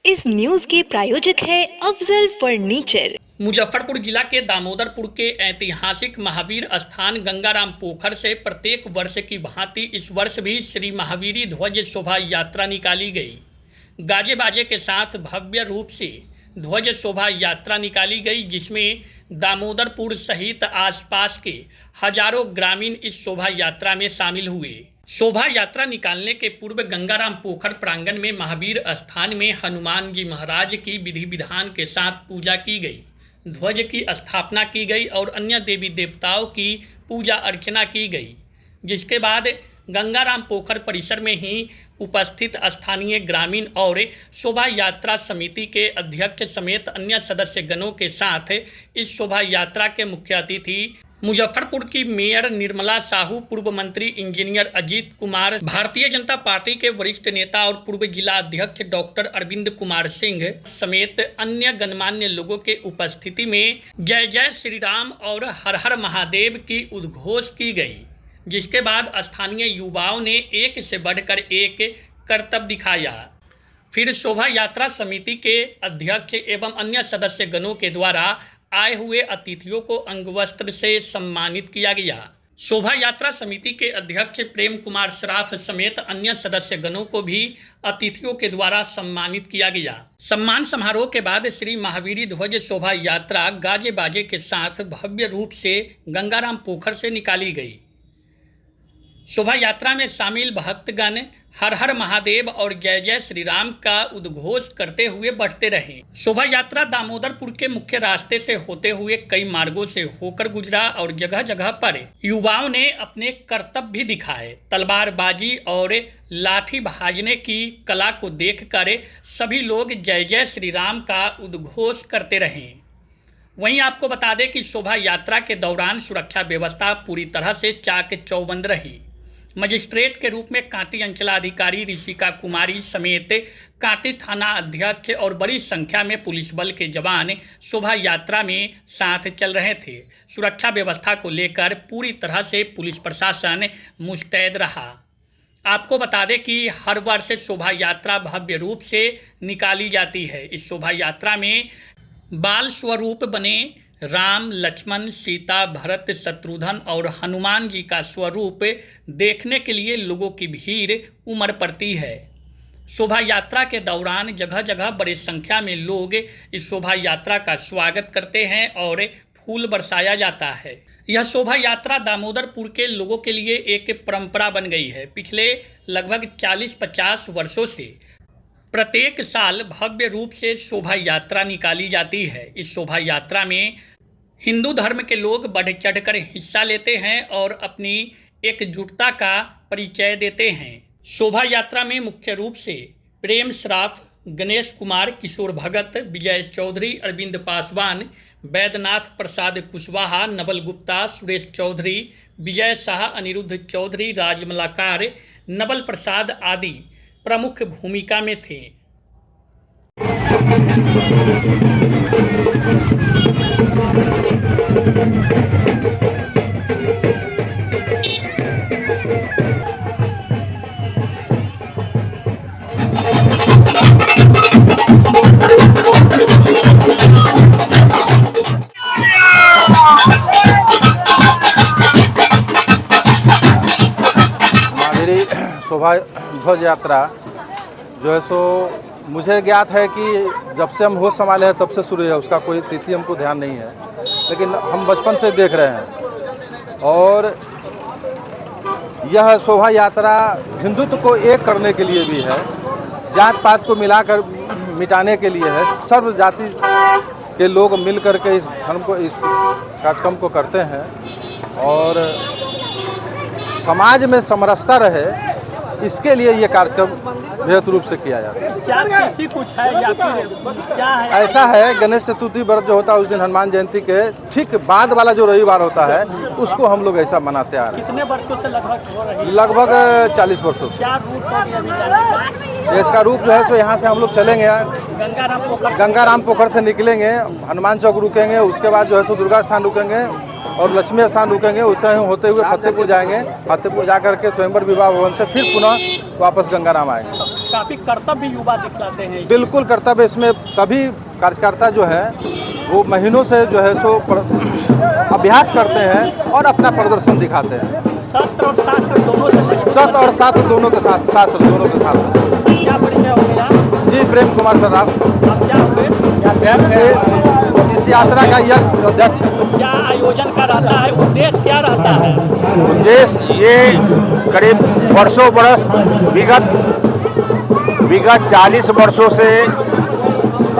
इस न्यूज के प्रायोजक है अफजल फर्नीचर। मुजफ्फरपुर जिला के दामोदरपुर के ऐतिहासिक महावीर स्थान गंगाराम पोखर से प्रत्येक वर्ष की भांति इस वर्ष भी श्री महावीरी ध्वज शोभा यात्रा निकाली गई। गाजे बाजे के साथ भव्य रूप से ध्वज शोभा यात्रा निकाली गई, जिसमें दामोदरपुर सहित आसपास के हजारों ग्रामीण इस शोभा यात्रा में शामिल हुए। शोभा यात्रा निकालने के पूर्व गंगाराम पोखर प्रांगण में महावीर स्थान में हनुमान जी महाराज की विधि विधान के साथ पूजा की गई, ध्वज की स्थापना की गई और अन्य देवी देवताओं की पूजा अर्चना की गई। जिसके बाद गंगाराम पोखर परिसर में ही उपस्थित स्थानीय ग्रामीण और शोभा यात्रा समिति के अध्यक्ष समेत अन्य सदस्य गणों के साथ इस शोभा यात्रा के मुख्य अतिथि मुजफ्फरपुर की मेयर निर्मला साहू, पूर्व मंत्री इंजीनियर अजीत कुमार, भारतीय जनता पार्टी के वरिष्ठ नेता और पूर्व जिला अध्यक्ष डॉक्टर अरविंद कुमार सिंह समेत अन्य गणमान्य लोगों के उपस्थिति में जय जय श्री राम और हर हर महादेव की उद्घोष की गई। जिसके बाद स्थानीय युवाओं ने एक से बढ़कर एक करतब दिखाया। फिर शोभा यात्रा समिति के अध्यक्ष एवं अन्य सदस्य गणों के द्वारा आए हुए अतिथियों को अंगवस्त्र से सम्मानित किया गया। शोभा यात्रा समिति के अध्यक्ष प्रेम कुमार श्राफ समेत अन्य सदस्य गणों को भी अतिथियों के द्वारा सम्मानित किया गया। सम्मान समारोह के बाद श्री महावीरी ध्वज शोभा यात्रा गाजे बाजे के साथ भव्य रूप से गंगाराम पोखर से निकाली गई। शोभा यात्रा में शामिल भक्तगण हर हर महादेव और जय जय श्री राम का उद्घोष करते हुए बढ़ते रहे। शोभा यात्रा दामोदरपुर के मुख्य रास्ते से होते हुए कई मार्गों से होकर गुजरा और जगह जगह पर युवाओं ने अपने करतब भी दिखाए। तलवारबाजी और लाठी भाजने की कला को देखकर सभी लोग जय जय श्री राम का उद्घोष करते रहे। वहीं आपको बता दें कि शोभा यात्रा के दौरान सुरक्षा व्यवस्था पूरी तरह से चाक चौबंद रही। मजिस्ट्रेट के रूप में कांटी अंचलाधिकारी ऋषिका कुमारी समेत कांटी थाना अध्यक्ष और बड़ी संख्या में पुलिस बल के जवान शोभा यात्रा में साथ चल रहे थे। सुरक्षा व्यवस्था को लेकर पूरी तरह से पुलिस प्रशासन मुस्तैद रहा। आपको बता दें कि हर वर्ष शोभा यात्रा भव्य रूप से निकाली जाती है। इस शोभा यात्रा में बाल स्वरूप बने राम, लक्ष्मण, सीता, भरत, शत्रुघ्न और हनुमान जी का स्वरूप देखने के लिए लोगों की भीड़ उमड़ पड़ती है। शोभा यात्रा के दौरान जगह जगह बड़ी संख्या में लोग इस शोभा यात्रा का स्वागत करते हैं और फूल बरसाया जाता है। यह शोभा यात्रा दामोदरपुर के लोगों के लिए एक परंपरा बन गई है। पिछले लगभग 40-50 वर्षों से प्रत्येक साल भव्य रूप से शोभा यात्रा निकाली जाती है। इस शोभा यात्रा में हिंदू धर्म के लोग बढ़ चढ़कर हिस्सा लेते हैं और अपनी एकजुटता का परिचय देते हैं। शोभा यात्रा में मुख्य रूप से प्रेम श्राफ, गणेश कुमार, किशोर भगत, विजय चौधरी, अरविंद पासवान, वैद्यनाथ प्रसाद कुशवाहा, नवल गुप्ता, सुरेश चौधरी, विजय शाह, अनिरुद्ध चौधरी, राजमलाकार, नवल प्रसाद आदि प्रमुख भूमिका में थे। महावीरी शोभा ध्वज यात्रा जो है सो मुझे ज्ञात है कि जब से हम होश संभाले हैं तब से शुरू है। उसका कोई तिथि हमको ध्यान नहीं है, लेकिन हम बचपन से देख रहे हैं। और यह शोभा यात्रा हिंदुत्व को एक करने के लिए भी है। जात पात को मिलाकर मिटाने के लिए है। सर्व जाति के लोग मिल कर के इस धर्म को, इस कार्यक्रम को करते हैं और समाज में समरसता रहे, इसके लिए ये कार्यक्रम बृहद रूप से किया जाता है। क्या तिथि कुछ है या फिर क्या है? ऐसा है, गणेश चतुर्थी व्रत जो होता है उस दिन हनुमान जयंती के ठीक बाद वाला जो रविवार होता है उसको हम लोग ऐसा मनाते आ रहे हैं। कितने वर्षों से लगभग हो रही है? लगभग 40 वर्षों से। क्या रूट है अभी जाने का? इसका रूप जो है सो यहाँ से हम लोग चलेंगे, गंगाराम पोखर से निकलेंगे, हनुमान चौक रुकेंगे, उसके बाद जो है सो दुर्गा स्थान रुकेंगे और लक्ष्मी स्थान रुकेंगे, उससे होते हुए फतेहपुर जाएंगे। फतेहपुर जा करके स्वयंवर विवाह भवन से फिर पुनः वापस गंगाराम आएंगे। काफी कर्तव्य युवा दिखलाते हैं। बिल्कुल कर्तव्य, इसमें सभी कार्यकर्ता जो है वो महीनों से जो है सो अभ्यास करते हैं और अपना प्रदर्शन दिखाते हैं। शस्त्र और शास्त्र दोनों से, सत और शास्त्र दोनों के साथ, शास्त्र दोनों के साथ। क्या परिचय हो गया? जी, प्रेम कुमार सर्राफ, आप क्या हुए? इस यात्रा का यह अध्यक्ष है। क्या आयोजन का रहता है? उद्देश्य क्या रहता है? उद्देश्य ये करीब वर्षों बरस विगत 40 वर्षों से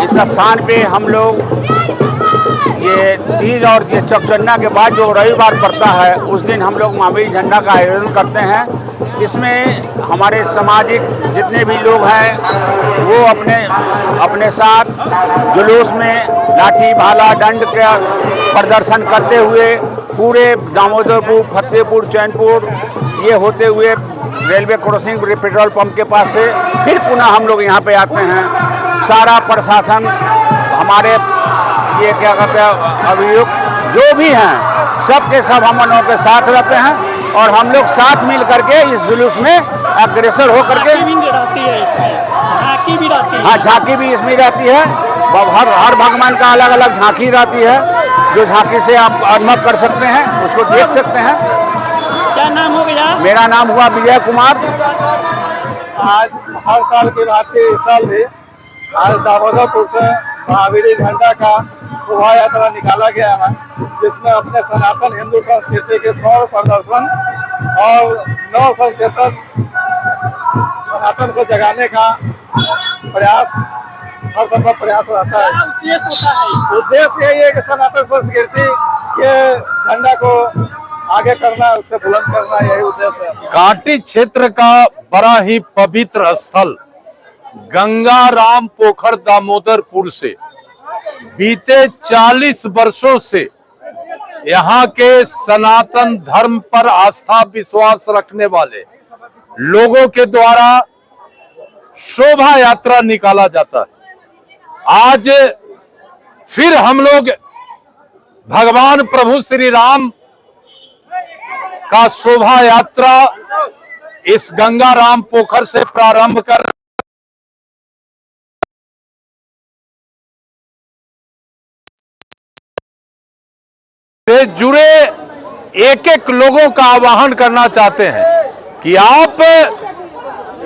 इस स्थान पे हम लोग ये तीज और ये चौचन्ना के बाद जो रविवार पड़ता है उस दिन हम लोग महावीर झंडा का आयोजन करते हैं। इसमें हमारे सामाजिक जितने भी लोग हैं वो अपने साथ जुलूस में लाठी भाला दंड का प्रदर्शन करते हुए पूरे दामोदरपुर, फतेहपुर, चैनपुर ये होते हुए रेलवे क्रॉसिंग पेट्रोल पंप के पास से फिर पुनः हम लोग यहाँ पे आते हैं। सारा प्रशासन हमारे ये क्या कहते हैं अभियुक्त जो भी हैं सब के सब हम लोगों के साथ रहते हैं और हम लोग साथ मिल करके इस जुलूस में अग्रसर हो करके झांकी भी रहती है। हाँ, झांकी भी इसमें रहती है। हर भगवान का अलग अलग झांकी रहती है, जो झांकी से आप अनुभव कर सकते हैं, उसको देख सकते हैं। क्या नाम हो गया? मेरा नाम हुआ विजय कुमार। आज हर साल के भांति इस साल भी आज दामोदरपुर से महावीर झंडा का शोभा यात्रा निकाला गया है, जिसमें अपने सनातन हिंदू संस्कृति के सौर प्रदर्शन और नव संचेतन सनातन को जगाने का प्रयास, हर संभव प्रयास रहता है। उद्देश्य यही है कि सनातन संस्कृति के झंडा को आगे करना, उसको बुलंद करना, यही उद्देश्य है। कांटी क्षेत्र का बड़ा ही पवित्र स्थल गंगाराम पोखर दामोदरपुर से बीते 40 वर्षों से यहाँ के सनातन धर्म पर आस्था विश्वास रखने वाले लोगों के द्वारा शोभा यात्रा निकाला जाता है। आज फिर हम लोग भगवान प्रभु श्री राम का शोभा यात्रा इस गंगाराम पोखर से प्रारंभ कर से जुड़े एक एक लोगों का आह्वान करना चाहते हैं कि आप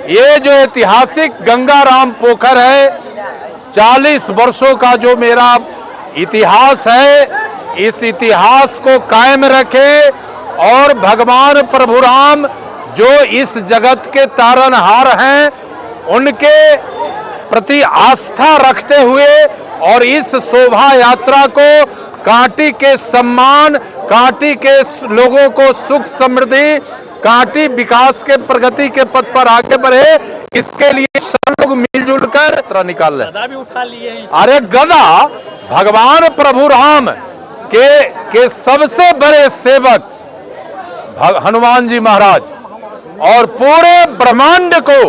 ये जो ऐतिहासिक गंगाराम पोखर है, 40 वर्षों का जो मेरा इतिहास है, इस इतिहास को कायम रखें और भगवान प्रभु राम जो इस जगत के तारनहार हैं उनके प्रति आस्था रखते हुए और इस शोभा यात्रा को कांटी के सम्मान, कांटी के लोगों को सुख समृद्धि, कांटी विकास के प्रगति के पथ पर आगे बढ़े, इसके लिए सब लोग मिलजुल कर यात्रा निकाल रहे। गदा भी उठा लिए। अरे गदा भगवान प्रभु राम के सबसे बड़े सेवक हनुमान जी महाराज और पूरे ब्रह्मांड को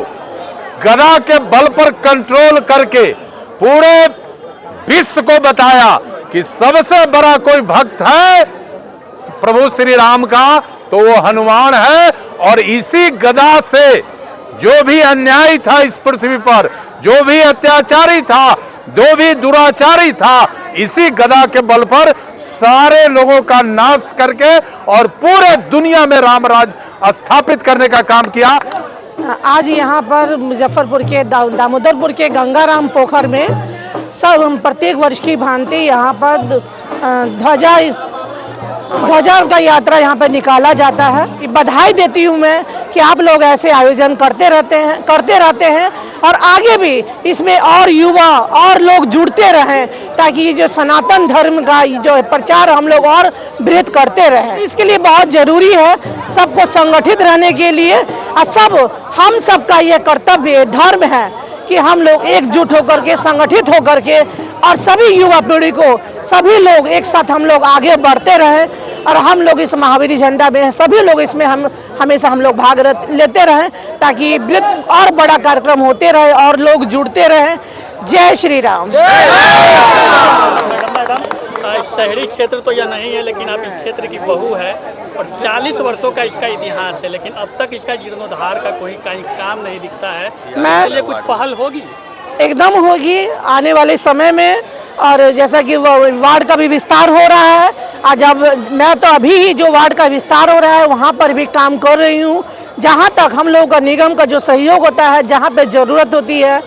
गदा के बल पर कंट्रोल करके पूरे विश्व को बताया कि सबसे बड़ा कोई भक्त है प्रभु श्री राम का तो वो हनुमान है। और इसी गदा से जो भी अन्याय था इस पृथ्वी पर, जो भी अत्याचारी था, जो भी दुराचारी था, इसी गदा के बल पर सारे लोगों का नाश करके और पूरे दुनिया में राम राज स्थापित करने का काम किया। आज यहाँ पर मुजफ्फरपुर के दामोदरपुर के गंगाराम पोखर में सब प्रत्येक वर्ष की भांति यहाँ पर ध्वजा का यात्रा यहाँ पर निकाला जाता है। बधाई देती हूँ मैं कि आप लोग ऐसे आयोजन करते रहते हैं और आगे भी इसमें और युवा और लोग जुड़ते रहें, ताकि ये जो सनातन धर्म का जो प्रचार हम लोग और वृहद करते रहें। इसके लिए बहुत ज़रूरी है सबको संगठित रहने के लिए, और हम सबका ये कर्तव्य धर्म है कि हम लोग एकजुट होकर के, संगठित होकर के, और सभी युवा पीढ़ी को, सभी लोग एक साथ हम लोग आगे बढ़ते रहें, और हम लोग इस महावीरी झंडा में सभी लोग इसमें हमेशा हम लोग भाग लेते रहें, ताकि और बड़ा कार्यक्रम होते रहे और लोग जुड़ते रहें। जय श्री राम। मैडम, शहरी क्षेत्र तो यह नहीं है, लेकिन आप इस क्षेत्र की बहू है और 40 वर्षों का इसका इतिहास है, लेकिन अब तक इसका जीर्णोद्धार का कोई काम नहीं दिखता है। इसके लिए कुछ पहल होगी? एकदम होगी आने वाले समय में, और जैसा कि वार्ड का भी विस्तार हो रहा है, और जब मैं तो अभी ही जो वार्ड का विस्तार हो रहा है वहाँ पर भी काम कर रही हूँ। जहाँ तक हम लोगों का निगम का जो सहयोग होता है, जहाँ पे ज़रूरत होती है,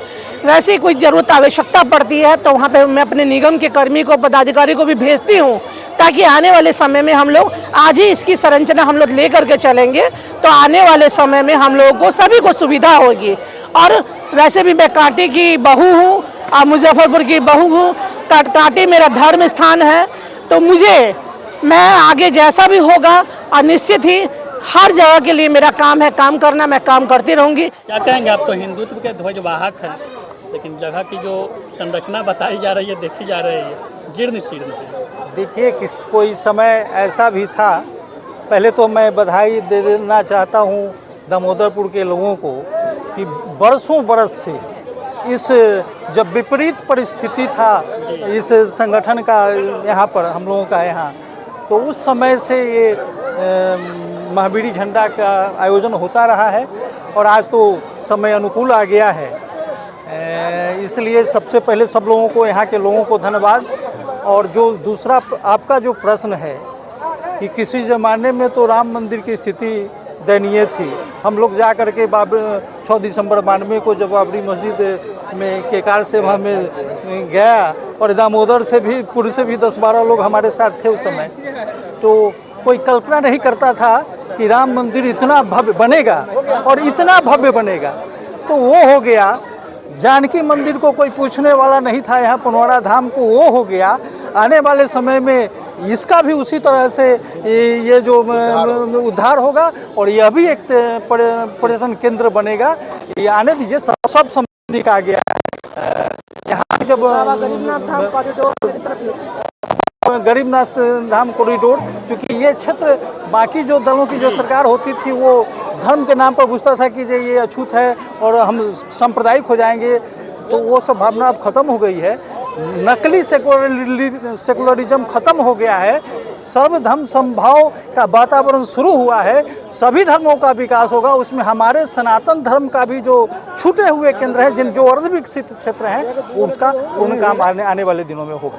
वैसे कोई ज़रूरत आवश्यकता पड़ती है तो वहाँ पे मैं अपने निगम के कर्मी को, पदाधिकारी को भी भेजती हूँ, ताकि आने वाले समय में हम लोग आज ही इसकी संरचना हम लोग ले करके चलेंगे तो आने वाले समय में हम लोगों को सभी को सुविधा होगी। और वैसे भी मैं कांटी की बहू हूँ और मुजफ्फरपुर की बहू हूँ, कांटी मेरा धर्म स्थान है, तो मैं आगे जैसा भी होगा और निश्चित ही हर जगह के लिए मेरा काम है, काम करना, मैं काम करती रहूँगी। क्या कहेंगे? आप तो हिंदुत्व के ध्वजवाहक हैं, लेकिन जगह की जो संरचना बताई जा रही है, देखी जा रही है, जीर्ण शीर्ण है। देखिए, कोई समय ऐसा भी था, पहले तो मैं बधाई दे देना चाहता हूँ दामोदरपुर के लोगों को कि बरसों बरस से इस जब विपरीत परिस्थिति था इस संगठन का यहाँ पर हम लोगों का यहाँ, तो उस समय से ये महावीरी झंडा का आयोजन होता रहा है और आज तो समय अनुकूल आ गया है। इसलिए सबसे पहले सब लोगों को, यहाँ के लोगों को धन्यवाद। और जो दूसरा आपका जो प्रश्न है कि किसी ज़माने में तो राम मंदिर की स्थिति दयनीय थी। हम लोग जा कर के 6 दिसंबर 92 को जब बाबरी मस्जिद में के कार से वहाँ में गया, और दामोदर से भी, पुर से भी 10-12 लोग हमारे साथ थे उस समय, तो कोई कल्पना नहीं करता था कि राम मंदिर इतना भव्य बनेगा और इतना भव्य बनेगा। तो वो हो गया। जानकी मंदिर को कोई पूछने वाला नहीं था, यहाँ पुनौरा धाम को वो हो गया। आने वाले समय में इसका भी उसी तरह से ये जो उद्धार होगा और यह भी एक पर्यटन केंद्र बनेगा। ये आने दीजिए, सब समझ आ गया है। यहाँ जब गरीबनाथ धाम कॉरिडोर, चूँकि ये क्षेत्र बाकी जो दलों की जो सरकार होती थी वो धर्म के नाम पर पूछता था कि ये अछूत है और हम सांप्रदायिक हो जाएंगे, तो वो सब भावना अब खत्म हो गई है। नकली सेकुलरिज्म खत्म हो गया है। सर्वधर्म समभाव का वातावरण शुरू हुआ है। सभी धर्मों का विकास होगा, उसमें हमारे सनातन धर्म का भी जो छूटे हुए केंद्र हैं, जो अर्धविकसित क्षेत्र हैं, उसका पूर्ण काम आने वाले दिनों में होगा।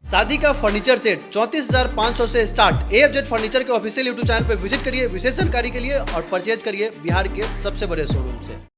शादी का फर्नीचर सेट 34,500 से स्टार्ट। AFZ फर्नीचर के ऑफिशियल YouTube चैनल पर विजिट करिए विशेष जानकारी के लिए और परचेज करिए बिहार के सबसे बड़े शोरूम से।